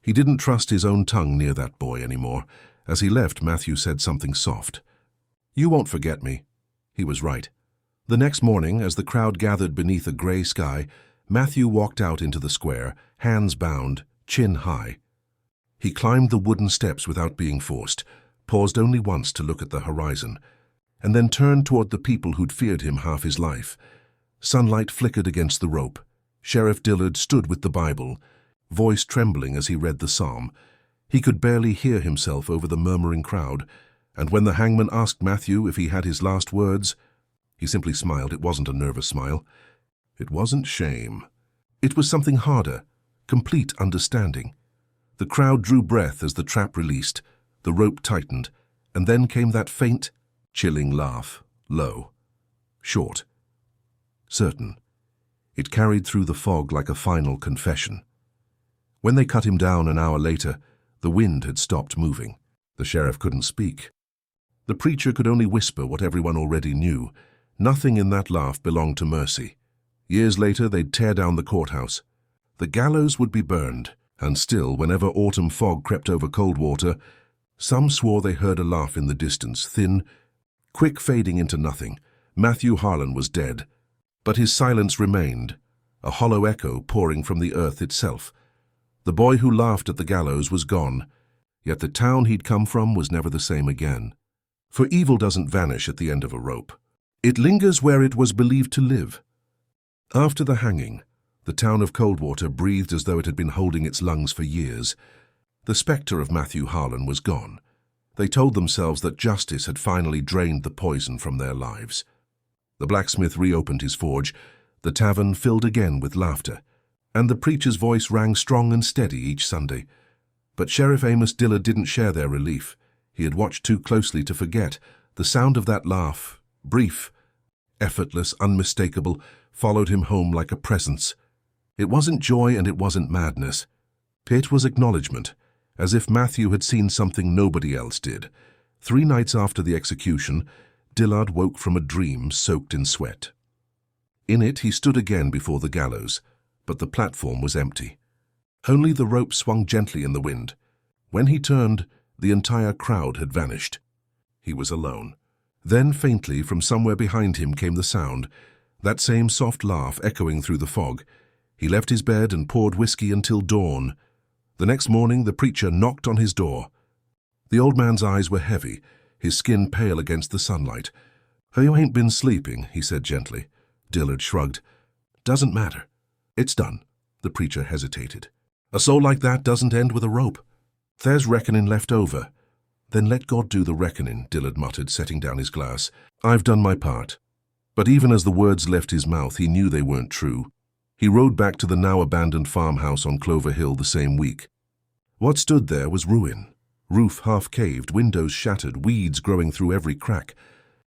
He didn't trust his own tongue near that boy anymore. As he left, Matthew said something soft. "You won't forget me." He was right. The next morning, as the crowd gathered beneath a gray sky, Matthew walked out into the square, hands bound, chin high. He climbed the wooden steps without being forced, paused only once to look at the horizon, and then turned toward the people who'd feared him half his life. Sunlight flickered against the rope. Sheriff Dillard stood with the Bible, voice trembling as he read the psalm. He could barely hear himself over the murmuring crowd, and when the hangman asked Matthew if he had his last words, he simply smiled. It wasn't a nervous smile. It wasn't shame. It was something harder, complete understanding. The crowd drew breath as the trap released, the rope tightened, and then came that faint, chilling laugh, low, short, certain. It carried through the fog like a final confession. When they cut him down an hour later, the wind had stopped moving. The sheriff couldn't speak. The preacher could only whisper what everyone already knew. Nothing in that laugh belonged to mercy. Years later, they'd tear down the courthouse. The gallows would be burned, and still, whenever autumn fog crept over Coldwater, some swore they heard a laugh in the distance, thin, quick fading into nothing. Matthew Harlan was dead, but his silence remained, a hollow echo pouring from the earth itself. The boy who laughed at the gallows was gone, yet the town he'd come from was never the same again. For evil doesn't vanish at the end of a rope. It lingers where it was believed to live. After the hanging, the town of Coldwater breathed as though it had been holding its lungs for years. The spectre of Matthew Harlan was gone. They told themselves that justice had finally drained the poison from their lives. The blacksmith reopened his forge, the tavern filled again with laughter, and the preacher's voice rang strong and steady each Sunday. But Sheriff Amos Dillard didn't share their relief. He had watched too closely to forget. The sound of that laugh, brief, effortless, unmistakable, followed him home like a presence. It wasn't joy and it wasn't madness. It was acknowledgement, as if Matthew had seen something nobody else did. 3 nights after the execution, Dillard woke from a dream soaked in sweat. In it, he stood again before the gallows, but the platform was empty. Only the rope swung gently in the wind. When he turned, the entire crowd had vanished. He was alone. Then faintly from somewhere behind him came the sound, that same soft laugh echoing through the fog. He left his bed and poured whiskey until dawn. The next morning the preacher knocked on his door. The old man's eyes were heavy, his skin pale against the sunlight. "You ain't been sleeping," he said gently. Dillard shrugged. "Doesn't matter. It's done." The preacher hesitated. "A soul like that doesn't end with a rope. There's reckoning left over." "Then let God do the reckoning," Dillard muttered, setting down his glass. "I've done my part." But even as the words left his mouth, he knew they weren't true. He rode back to the now-abandoned farmhouse on Clover Hill the same week. What stood there was ruin. Roof half-caved, windows shattered, weeds growing through every crack.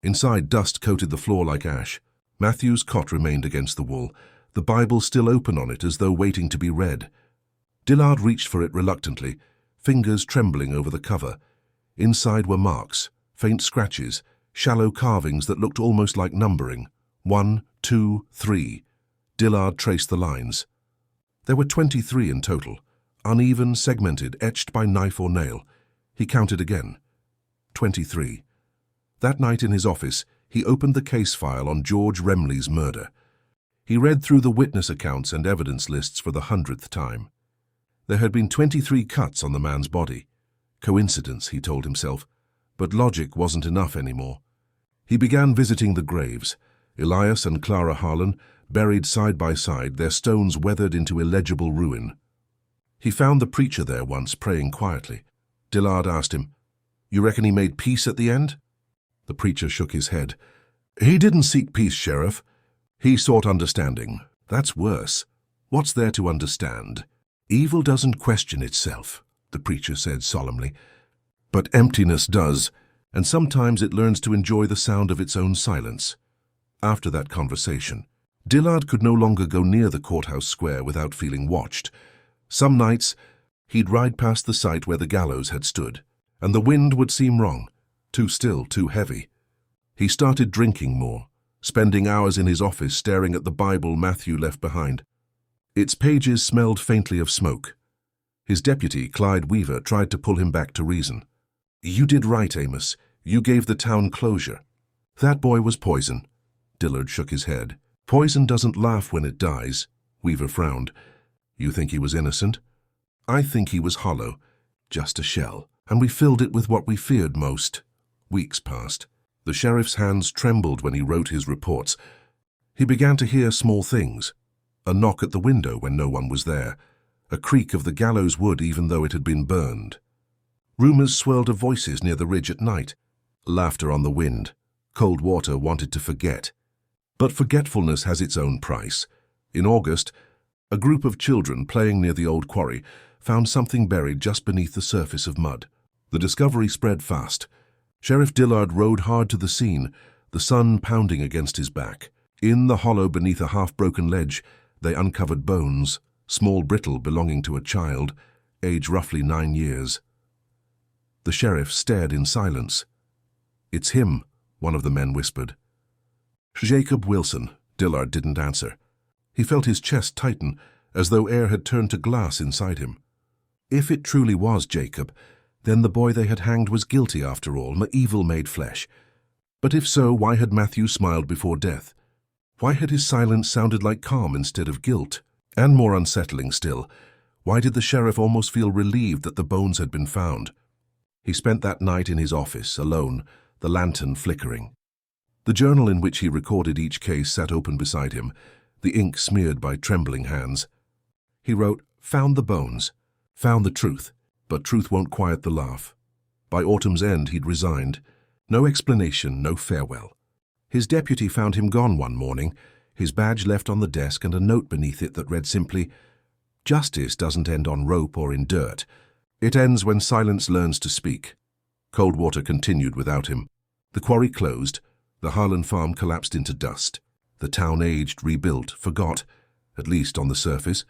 Inside, dust coated the floor like ash. Matthew's cot remained against the wall, the Bible still open on it as though waiting to be read. Dillard reached for it reluctantly, fingers trembling over the cover. Inside were marks, faint scratches, shallow carvings that looked almost like numbering. 1, 2, 3. Dillard traced the lines. There were 23 in total, uneven, segmented, etched by knife or nail. He counted again. 23. That night in his office, he opened the case file on George Remley's murder. He read through the witness accounts and evidence lists for the 100th time. There had been 23 cuts on the man's body. Coincidence, he told himself, but logic wasn't enough anymore. He began visiting the graves. Elias and Clara Harlan, buried side by side, their stones weathered into illegible ruin. He found the preacher there once, praying quietly. Dillard asked him, "You reckon he made peace at the end?" The preacher shook his head. "He didn't seek peace, Sheriff. He sought understanding. That's worse. What's there to understand? Evil doesn't question itself," the preacher said solemnly. "But emptiness does, and sometimes it learns to enjoy the sound of its own silence." After that conversation, Dillard could no longer go near the courthouse square without feeling watched. Some nights, he'd ride past the site where the gallows had stood, and the wind would seem wrong, too still, too heavy. He started drinking more, spending hours in his office staring at the Bible Matthew left behind. Its pages smelled faintly of smoke. His deputy, Clyde Weaver, tried to pull him back to reason. "You did right, Amos. You gave the town closure." "That boy was poison." Dillard shook his head. "Poison doesn't laugh when it dies." Weaver frowned. "You think he was innocent?" "I think he was hollow, just a shell, and we filled it with what we feared most." Weeks passed. The sheriff's hands trembled when he wrote his reports. He began to hear small things. A knock at the window when no one was there. A creak of the gallows wood even though it had been burned. Rumors swirled of voices near the ridge at night. Laughter on the wind. Cold Water wanted to forget. But forgetfulness has its own price. In August, a group of children playing near the old quarry found something buried just beneath the surface of mud. The discovery spread fast. Sheriff Dillard rode hard to the scene, the sun pounding against his back. In the hollow beneath a half-broken ledge, they uncovered bones, small brittle belonging to a child, age roughly 9 years. The sheriff stared in silence. "It's him," one of the men whispered. "Jacob Wilson." Dillard didn't answer. He felt his chest tighten, as though air had turned to glass inside him. If it truly was Jacob, then the boy they had hanged was guilty after all, evil made flesh. But if so, why had Matthew smiled before death? Why had his silence sounded like calm instead of guilt? And more unsettling still, why did the sheriff almost feel relieved that the bones had been found? He spent that night in his office, alone, the lantern flickering. The journal in which he recorded each case sat open beside him, the ink smeared by trembling hands. He wrote, "Found the bones, found the truth, but truth won't quiet the laugh." By autumn's end he'd resigned. No explanation, no farewell. His deputy found him gone one morning, his badge left on the desk and a note beneath it that read simply, "Justice doesn't end on rope or in dirt. It ends when silence learns to speak." Cold Water continued without him. The quarry closed. The Harlan farm collapsed into dust. The town aged, rebuilt, forgot, at least on the surface.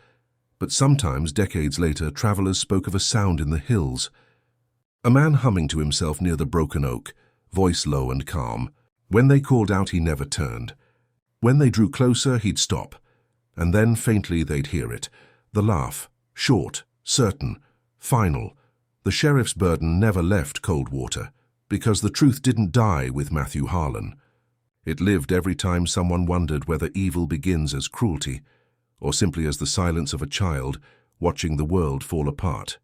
But sometimes, decades later, travelers spoke of a sound in the hills. A man humming to himself near the broken oak, voice low and calm. When they called out, he never turned. When they drew closer, he'd stop. And then, faintly, they'd hear it. The laugh, Short, certain, final. The sheriff's burden never left Coldwater, because the truth didn't die with Matthew Harlan. It lived every time someone wondered whether evil begins as cruelty, or simply as the silence of a child watching the world fall apart.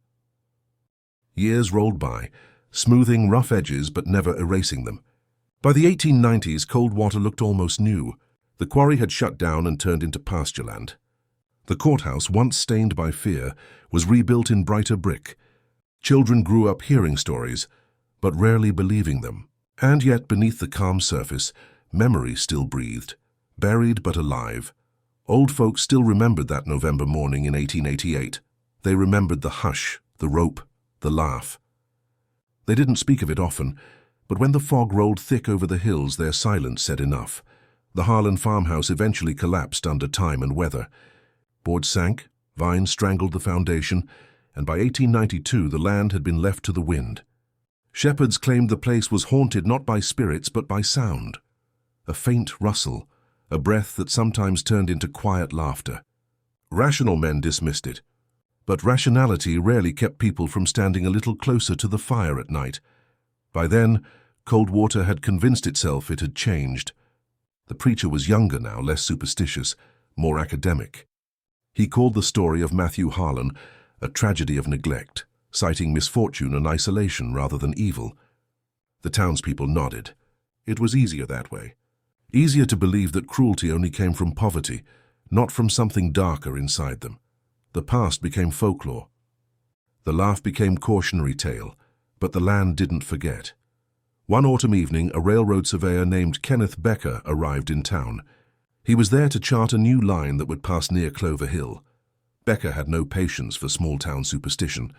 Years rolled by, smoothing rough edges but never erasing them. By the 1890s, Coldwater looked almost new. The quarry had shut down and turned into pastureland. The courthouse, once stained by fear, was rebuilt in brighter brick. Children grew up hearing stories, but rarely believing them. And yet, beneath the calm surface, memory still breathed, buried but alive. Old folks still remembered that November morning in 1888. They remembered the hush, the rope, the laugh. They didn't speak of it often, but when the fog rolled thick over the hills, their silence said enough. The Harlan farmhouse eventually collapsed under time and weather. Boards sank, vines strangled the foundation, and by 1892 the land had been left to the wind. Shepherds claimed the place was haunted not by spirits but by sound. A faint rustle, a breath that sometimes turned into quiet laughter. Rational men dismissed it, but rationality rarely kept people from standing a little closer to the fire at night. By then, Coldwater had convinced itself it had changed. The preacher was younger now, less superstitious, more academic. He called the story of Matthew Harlan a tragedy of neglect, citing misfortune and isolation rather than evil. The townspeople nodded. It was easier that way. Easier to believe that cruelty only came from poverty, not from something darker inside them. The past became folklore. The laugh became cautionary tale, but the land didn't forget. One autumn evening, a railroad surveyor named Kenneth Becker arrived in town. He was there to chart a new line that would pass near Clover Hill. Becker had no patience for small-town superstition.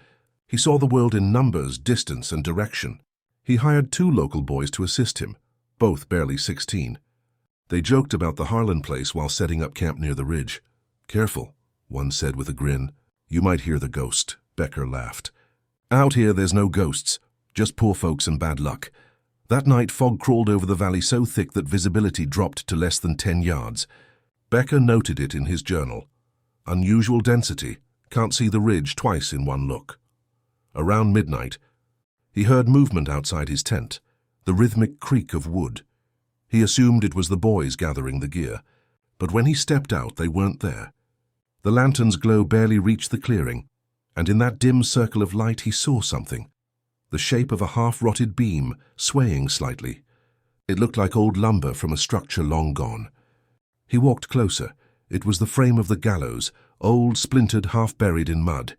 He saw the world in numbers, distance, and direction. He hired 2 local boys to assist him, both barely 16. They joked about the Harlan place while setting up camp near the ridge. "Careful," one said with a grin. "You might hear the ghost," Becker laughed. "Out here there's no ghosts, just poor folks and bad luck." That night, fog crawled over the valley so thick that visibility dropped to less than 10 yards. Becker noted it in his journal. Unusual density, can't see the ridge twice in one look. Around midnight, he heard movement outside his tent, the rhythmic creak of wood. He assumed it was the boys gathering the gear, but when he stepped out, they weren't there. The lantern's glow barely reached the clearing, and in that dim circle of light he saw something. The shape of a half-rotted beam, swaying slightly. It looked like old lumber from a structure long gone. He walked closer. It was the frame of the gallows, old, splintered, half-buried in mud.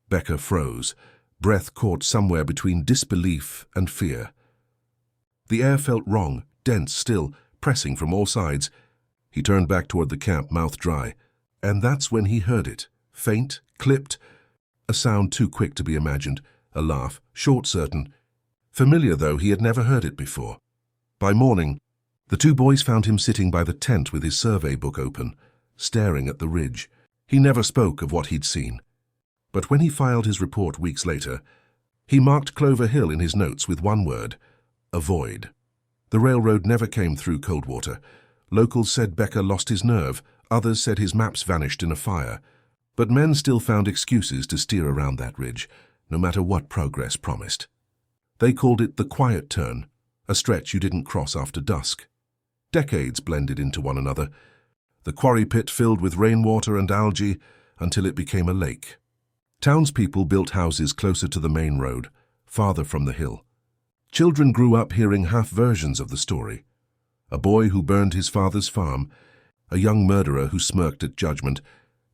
Becker froze, breath caught somewhere between disbelief and fear. The air felt wrong, dense still, pressing from all sides. He turned back toward the camp, mouth dry, and that's when he heard it, faint, clipped, a sound too quick to be imagined. A laugh, short, certain. Familiar, though he had never heard it before. By morning, the 2 boys found him sitting by the tent with his survey book open, staring at the ridge. He never spoke of what he'd seen. But when he filed his report weeks later, he marked Clover Hill in his notes with one word: avoid. The railroad never came through Coldwater. Locals said Becker lost his nerve. Others said his maps vanished in a fire. But men still found excuses to steer around that ridge, no matter what progress promised. They called it the quiet turn, a stretch you didn't cross after dusk. Decades blended into one another. The quarry pit filled with rainwater and algae until it became a lake. Townspeople built houses closer to the main road, farther from the hill. Children grew up hearing half versions of the story. A boy who burned his father's farm, a young murderer who smirked at judgment,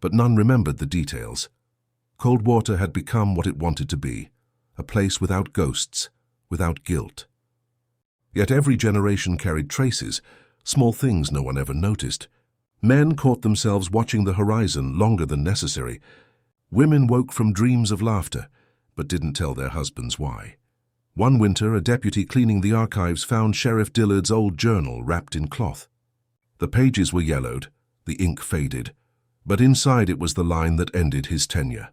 but none remembered the details. Coldwater had become what it wanted to be, a place without ghosts, without guilt. Yet every generation carried traces, small things no one ever noticed. Men caught themselves watching the horizon longer than necessary. Women woke from dreams of laughter, but didn't tell their husbands why. One winter, a deputy cleaning the archives found Sheriff Dillard's old journal wrapped in cloth. The pages were yellowed, the ink faded, but inside it was the line that ended his tenure.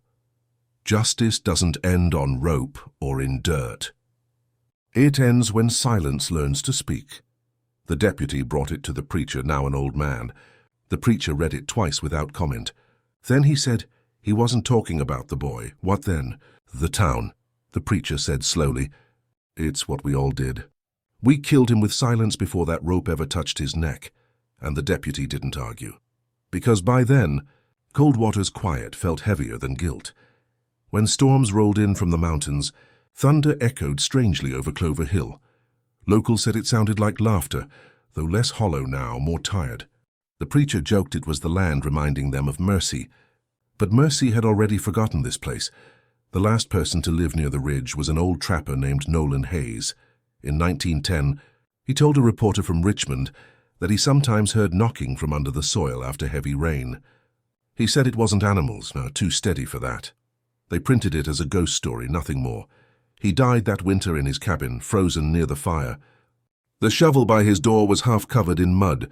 Justice doesn't end on rope or in dirt. It ends when silence learns to speak. The deputy brought it to the preacher, now an old man. The preacher read it twice without comment. Then he said, He wasn't talking about the boy. What then? The town, the preacher said slowly. It's what we all did. We killed him with silence before that rope ever touched his neck, and the deputy didn't argue. Because by then, Coldwater's quiet felt heavier than guilt. When storms rolled in from the mountains, thunder echoed strangely over Clover Hill. Locals said it sounded like laughter, though less hollow now, more tired. The preacher joked it was the land reminding them of Mercy. But Mercy had already forgotten this place. The last person to live near the ridge was an old trapper named Nolan Hayes. In 1910, he told a reporter from Richmond that he sometimes heard knocking from under the soil after heavy rain. He said it wasn't animals, too steady for that. They printed it as a ghost story, nothing more. He died that winter in his cabin, frozen near the fire. The shovel by his door was half covered in mud.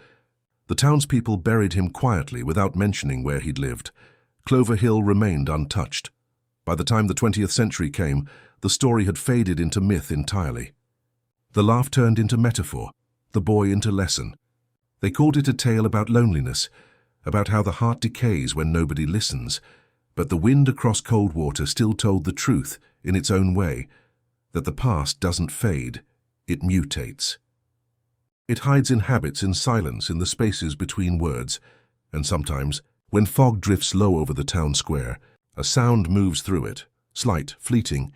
The townspeople buried him quietly without mentioning where he'd lived. Clover Hill remained untouched. By the time the 20th century came, the story had faded into myth entirely. The laugh turned into metaphor, the boy into lesson. They called it a tale about loneliness, about how the heart decays when nobody listens. But the wind across Coldwater still told the truth, in its own way, that the past doesn't fade, it mutates. It hides in habits, in silence, in the spaces between words, and sometimes, when fog drifts low over the town square, a sound moves through it, slight, fleeting,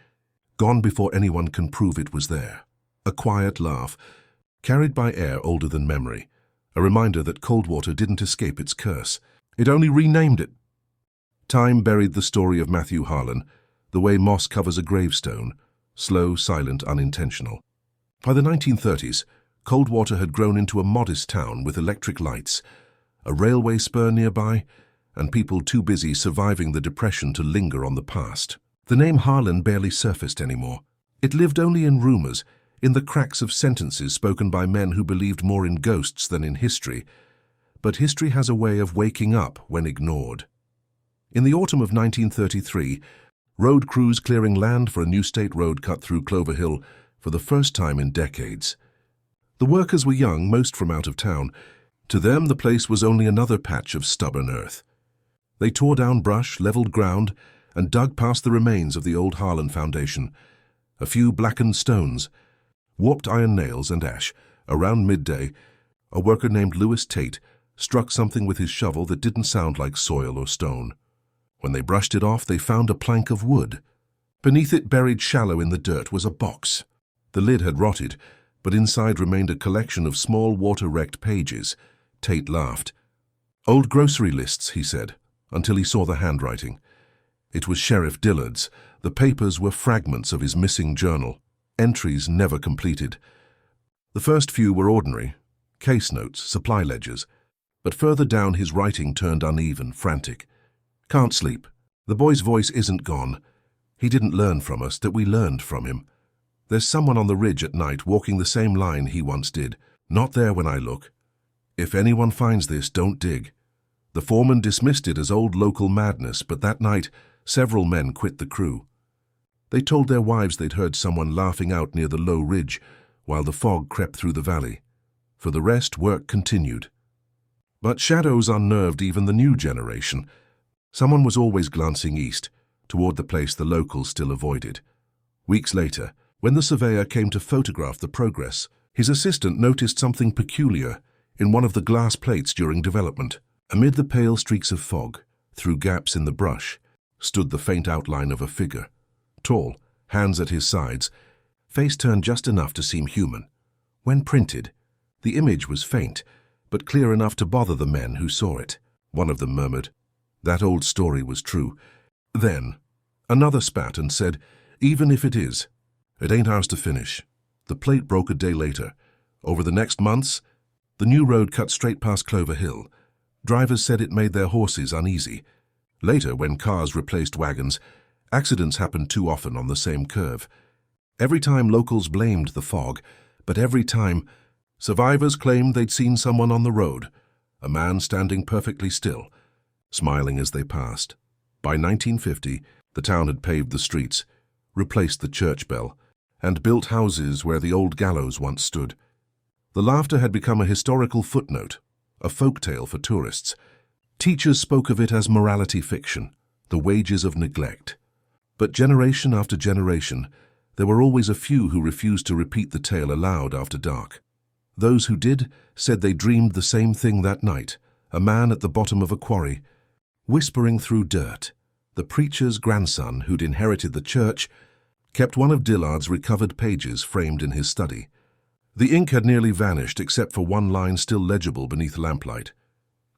gone before anyone can prove it was there. A quiet laugh, carried by air older than memory, a reminder that Coldwater didn't escape its curse. It only renamed it. Time buried the story of Matthew Harlan, the way moss covers a gravestone, slow, silent, unintentional. By the 1930s, Coldwater had grown into a modest town with electric lights, a railway spur nearby, and people too busy surviving the depression to linger on the past. The name Harlan barely surfaced anymore. It lived only in rumors, in the cracks of sentences spoken by men who believed more in ghosts than in history. But history has a way of waking up when ignored. In the autumn of 1933, road crews clearing land for a new state road cut through Clover Hill for the first time in decades. The workers were young, most from out of town. To them, the place was only another patch of stubborn earth. They tore down brush, leveled ground, and dug past the remains of the old Harlan foundation. A few blackened stones, warped iron nails and ash. Around midday, a worker named Lewis Tate struck something with his shovel that didn't sound like soil or stone. When they brushed it off, they found a plank of wood. Beneath it, buried shallow in the dirt, was a box. The lid had rotted, but inside remained a collection of small water-wrecked pages. Tate laughed. Old grocery lists, he said, until he saw the handwriting. It was Sheriff Dillard's. The papers were fragments of his missing journal, entries never completed. The first few were ordinary, case notes, supply ledgers, but further down his writing turned uneven, frantic. Can't sleep. The boy's voice isn't gone. He didn't learn from us that we learned from him. There's someone on the ridge at night walking the same line he once did. Not there when I look. If anyone finds this, don't dig. The foreman dismissed it as old local madness, but that night, several men quit the crew. They told their wives they'd heard someone laughing out near the low ridge while the fog crept through the valley. For the rest, work continued. But shadows unnerved even the new generation. Someone was always glancing east, toward the place the locals still avoided. Weeks later, when the surveyor came to photograph the progress, his assistant noticed something peculiar in one of the glass plates during development. Amid the pale streaks of fog, through gaps in the brush, stood the faint outline of a figure. Tall, hands at his sides, face turned just enough to seem human. When printed, the image was faint, but clear enough to bother the men who saw it. One of them murmured, "That old story was true." Then, another spat and said, "Even if it is, it ain't ours to finish." The plate broke a day later. Over the next months, the new road cut straight past Clover Hill. Drivers said it made their horses uneasy. Later, when cars replaced wagons, accidents happened too often on the same curve. Every time locals blamed the fog, but every time survivors claimed they'd seen someone on the road, a man standing perfectly still, smiling as they passed. By 1950, the town had paved the streets, replaced the church bell, and built houses where the old Gallows once stood. The laughter had become a historical footnote, a folktale for tourists. Teachers spoke of it as morality fiction. the wages of neglect. But generation after generation, there were always a few who refused to repeat the tale aloud after dark. Those who did said they dreamed the same thing that night, a man at the bottom of a quarry, whispering through dirt. The preacher's grandson, who'd inherited the church, kept one of Dillard's recovered pages framed in his study. The ink had nearly vanished except for one line still legible beneath lamplight.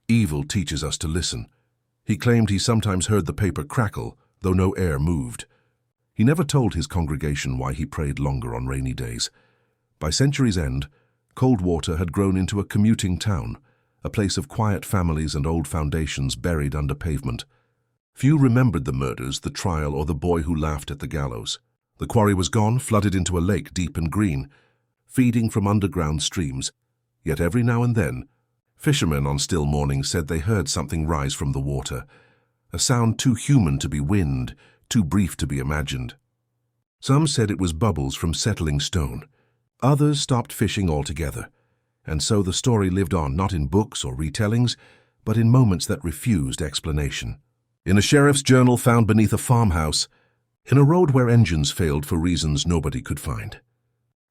"Evil teaches us to listen." He claimed he sometimes heard the paper crackle, though no air moved. He never told his congregation why he prayed longer on rainy days. By century's end, Coldwater had grown into a commuting town, a place of quiet families and old foundations buried under pavement. Few remembered the murders, the trial, or the boy who laughed at the gallows. The quarry was gone, flooded into a lake deep and green, feeding from underground streams. Yet every now and then, fishermen on still mornings said they heard something rise from the water, a sound too human to be wind, too brief to be imagined. Some said it was bubbles from settling stone. Others stopped fishing altogether, and so the story lived on not in books or retellings, but in moments that refused explanation. In a sheriff's journal found beneath a farmhouse, in a road where engines failed for reasons nobody could find.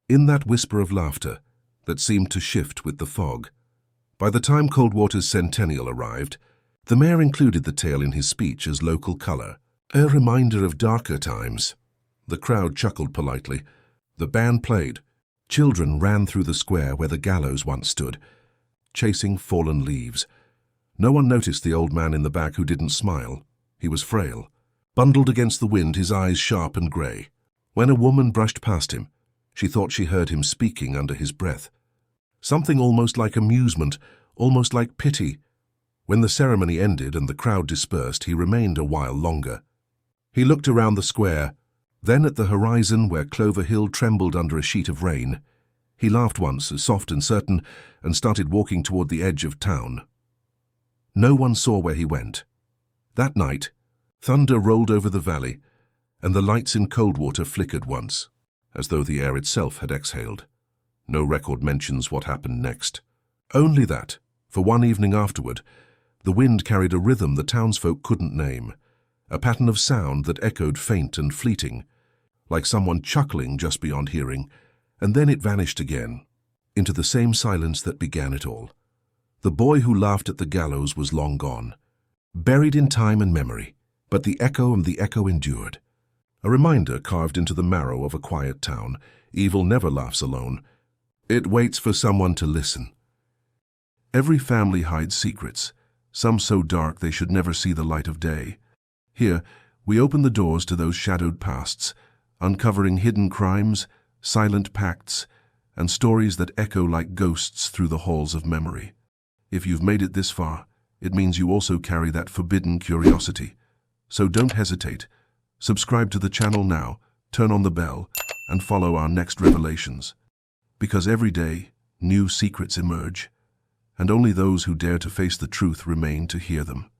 In that whisper of laughter that seemed to shift with the fog. By the time Coldwater's centennial arrived, the mayor included the tale in his speech as local color, a reminder of darker times. The crowd chuckled politely. The band played. Children ran through the square where the gallows once stood, chasing fallen leaves. No one noticed the old man in the back who didn't smile. He was frail, bundled against the wind, his eyes sharp and grey. When a woman brushed past him, she thought she heard him speaking under his breath. Something almost like amusement, almost like pity. When the ceremony ended and the crowd dispersed, he remained a while longer. He looked around the square, then at the horizon where Clover Hill trembled under a sheet of rain. He laughed once, soft and certain, and started walking toward the edge of town. No one saw where he went. That night, thunder rolled over the valley, and the lights in Coldwater flickered once, as though the air itself had exhaled. No record mentions what happened next. Only that, for one evening afterward, the wind carried a rhythm the townsfolk couldn't name, a pattern of sound that echoed faint and fleeting, like someone chuckling just beyond hearing, and then it vanished again, into the same silence that began it all. The boy who laughed at the gallows was long gone, buried in time and memory, but the echo endured. A reminder carved into the marrow of a quiet town. Evil never laughs alone. It waits for someone to listen. Every family hides secrets, some so dark they should never see the light of day. Here, we open the doors to those shadowed pasts, uncovering hidden crimes, silent pacts, and stories that echo like ghosts through the halls of memory. If you've made it this far, it means you also carry that forbidden curiosity. So don't hesitate. Subscribe to the channel now, turn on the bell, and follow our next revelations. Because every day, new secrets emerge, and only those who dare to face the truth remain to hear them.